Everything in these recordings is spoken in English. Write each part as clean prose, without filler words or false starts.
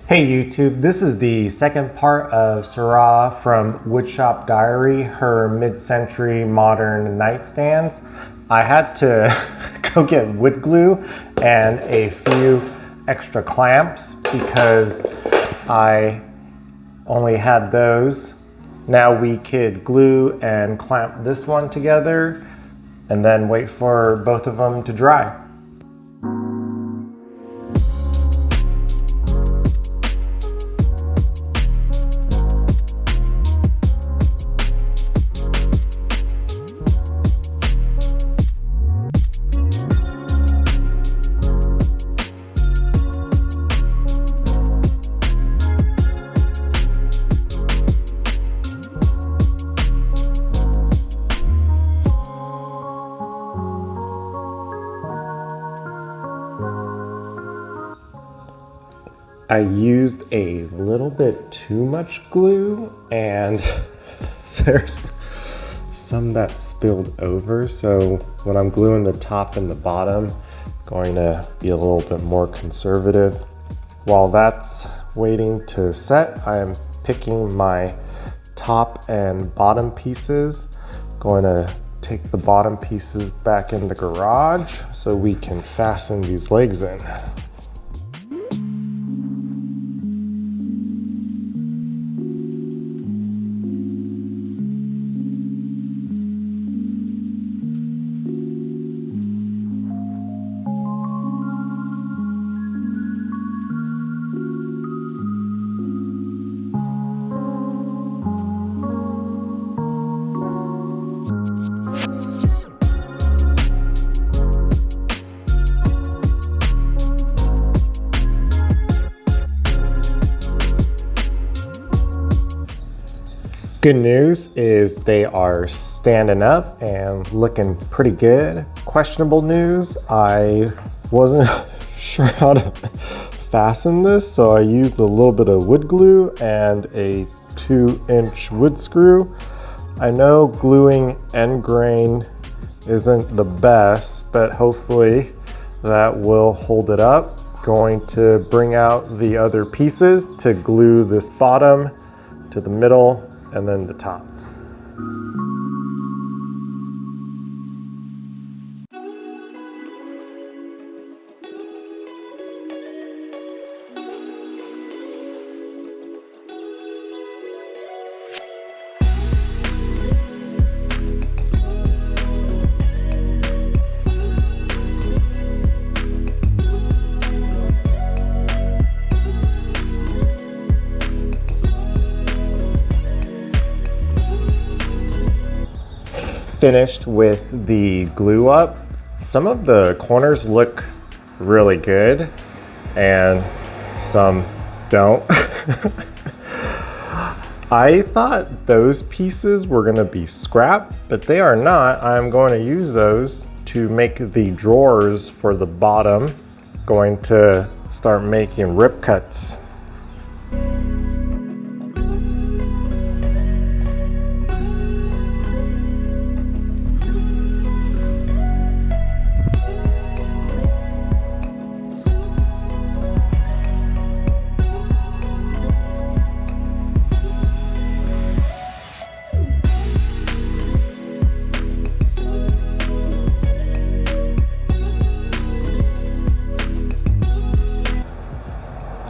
Hey YouTube, this is the second part of Shara from Woodshop Diary, her mid-century modern nightstands. I had to go get wood glue and a few extra clamps because I only had those. Now we could glue and clamp this one together and then wait for both of them to dry. I used a little bit too much glue and there's some that spilled over. So when I'm gluing the top and the bottom, I'm going to be a little bit more conservative. While that's waiting to set, I am picking my top and bottom pieces. Going to take the bottom pieces back in the garage so we can fasten these legs in. Good news is they are standing up and looking pretty good. Questionable news, I wasn't sure how to fasten this, so I used a little bit of wood glue and a 2-inch wood screw. I know gluing end grain isn't the best, but hopefully that will hold it up. Going to bring out the other pieces to glue this bottom to the middle and then the top. Finished with the glue up. Some of the corners look really good and some don't. I thought those pieces were going to be scrap, but they are not. I'm going to use those to make the drawers for the bottom. Going to start making rip cuts.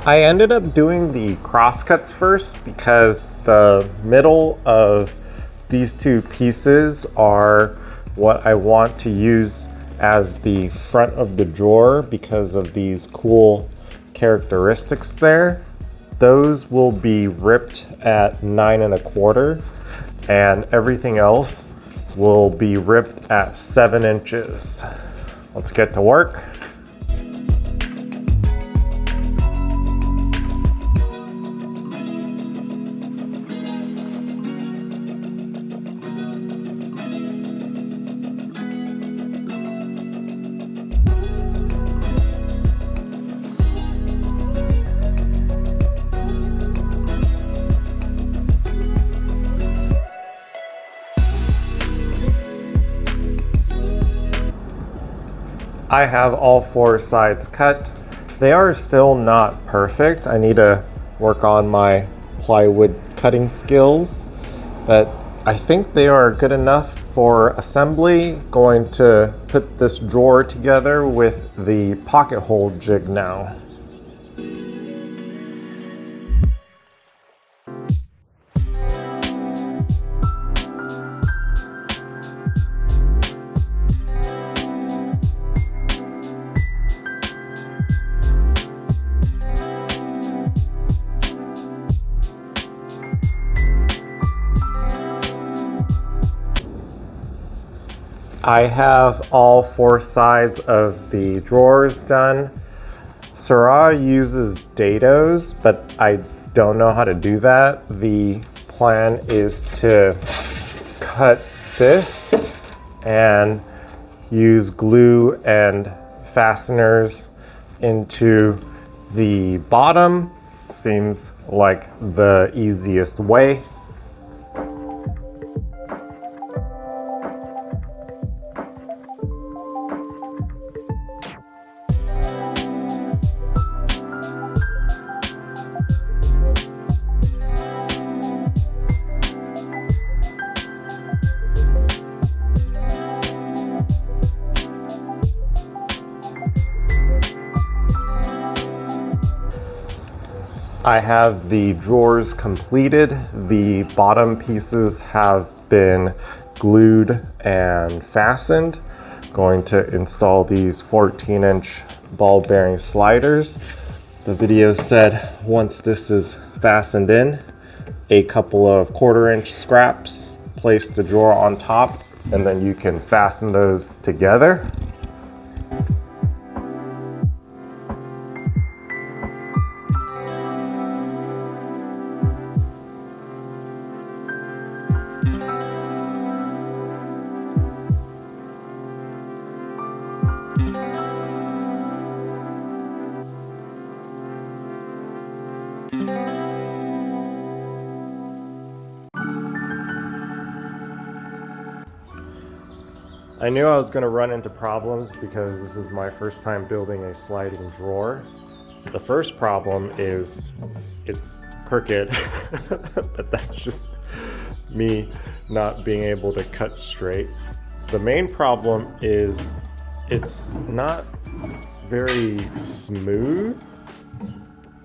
I ended up doing the cross cuts first because the middle of these two pieces are what I want to use as the front of the drawer because of these cool characteristics there. Those will be ripped at 9 1/4 and everything else will be ripped at 7 inches. Let's get to work. I have all 4 sides cut They are still not perfect. I need to work on my plywood cutting skills, but I think they are good enough for assembly. Going to put this drawer together with the pocket hole jig now. I have all 4 sides of the drawers done. Shara uses dados, but I don't know how to do that. The plan is to cut this and use glue and fasteners into the bottom. Seems like the easiest way. I have the drawers completed. The bottom pieces have been glued and fastened. Going to install these 14-inch ball bearing sliders. The video said once this is fastened in, a couple of 1/4-inch scraps, place the drawer on top, and then you can fasten those together. I knew I was going to run into problems because this is my first time building a sliding drawer. The first problem is it's crooked, but that's just me not being able to cut straight. The main problem is it's not very smooth.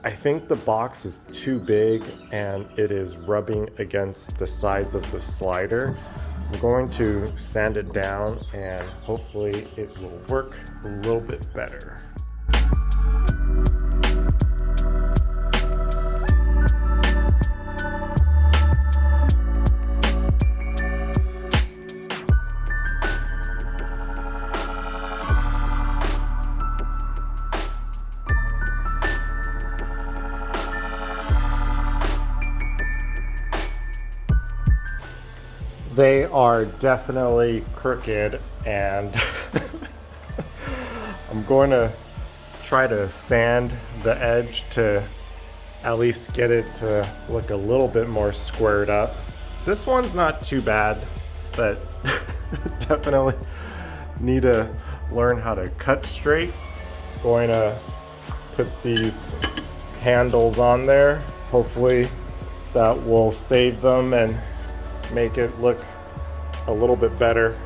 I think the box is too big and it is rubbing against the sides of the slider. I'm going to sand it down and hopefully it will work a little bit better. They are definitely crooked, and I'm going to try to sand the edge to at least get it to look a little bit more squared up. This one's not too bad, but definitely need to learn how to cut straight. Going to put these handles on there. Hopefully that will save them and make it look a little bit better.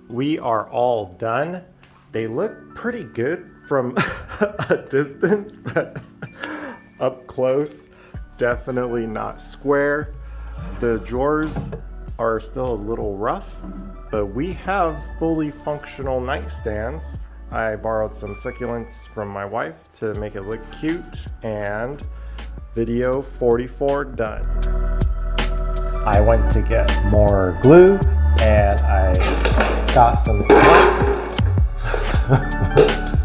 We are all done. They look pretty good from a distance, but up close, definitely not square. The drawers are still a little rough, but we have fully functional nightstands. I borrowed some succulents from my wife to make it look cute, and video 44 done. I went to get more glue and I got some whoops.